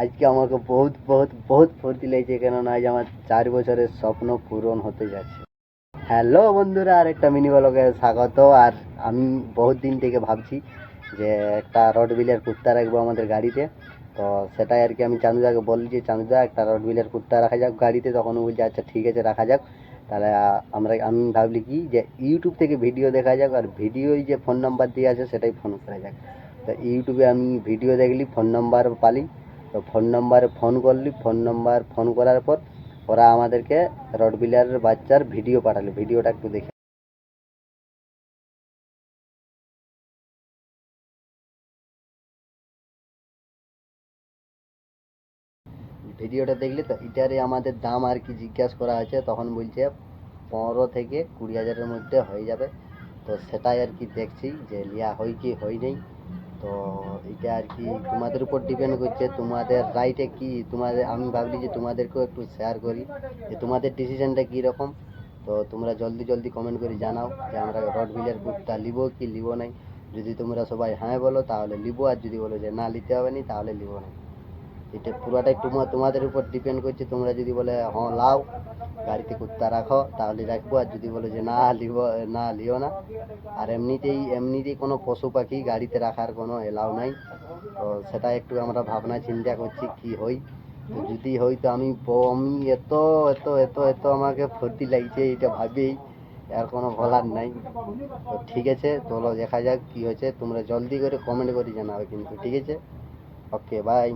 আজকে আমাকে বহুত বহুত বহুত ফুর্তি লাগছে, কেননা আজ আমার 4 বছরের স্বপ্ন পূরণ হতে যাচ্ছে। হ্যালো বন্ধুরা, আর একটা মিনি ব্লগে স্বাগত। আর আমি বহুত দিন থেকে ভাবছি যে একটা রডভিলের কুত্তা রাখবো আমাদের গাড়িতে। তো সেটাই আর কি আমি চান্দুদাকে বললি যে চান্দুদা একটা রডভিলের কুত্তা রাখা যাক গাড়িতে। তখন ও বলছে আচ্ছা ঠিক আছে রাখা যাক। তাহলে আমি ভাবলি কি যে ইউটিউব থেকে ভিডিও দেখা যাক, আর ভিডিওই যে ফোন নাম্বার দিয়ে আছে সেটাই ফোন করা যাক। তো ইউটিউবে আমি ভিডিও দেখলি, ফোন নাম্বার পালি, তো ফোন নাম্বারে ফোন করলি, ফোন করার পর ওরা আমাদেরকে রডভিলারের বাচ্চার ভিডিও পাঠালো। ভিডিওটা একটু দেখে। ভিডিওটা দেখলি তো এটারই আমাদের দাম আর কি জিজ্ঞাসা করা আছে। তখন বলছে 15 থেকে 20 হাজারের মধ্যে হয়ে যাবে। তো সেটাই আর কি দেখছি যে লিয়া হয় কি হয় নেই। তো এটা আর কি তোমাদের উপর ডিপেন্ড করছে, তোমাদের রাইটে কি তোমাদের। আমি ভাবলি যে তোমাদেরকেও একটু শেয়ার করি যে তোমাদের ডিসিশনটা কী রকম। তো তোমরা জলদি জলদি কমেন্ট করে জানাও যে আমরা রডভিলের কুত্তা লিবো কি লিবো নাই। যদি তোমরা সবাই হ্যাঁ বলো তাহলে লিবো, আর যদি বলো যে না নিতে হবে না তাহলে লিবো না। এটা পুরাটাই তোমাদের উপর ডিপেন্ড করছে। তোমরা যদি বলে হ্যাঁ লাও গাড়িতে কুত্তা রাখো তাহলে রাখবো, আর যদি বলো যে না লিব, না লিও না। আর এমনিতেই কোনো পশু পাখি গাড়িতে রাখার কোনো এলাও নাই। তো সেটা একটু আমরা ভাবনা চিন্তা করছি কি হই। তো যদি হই তো আমি এত এত এত এত আমাকে ফুর্তি লাগছে এটা ভাবেই, আর কোনো বলার নাই। তো ঠিক আছে, চলো দেখা যাক কি হয়েছে। তোমরা জলদি করে কমেন্ট করে জানাবে কিন্তু, ঠিক আছে? Okay bye.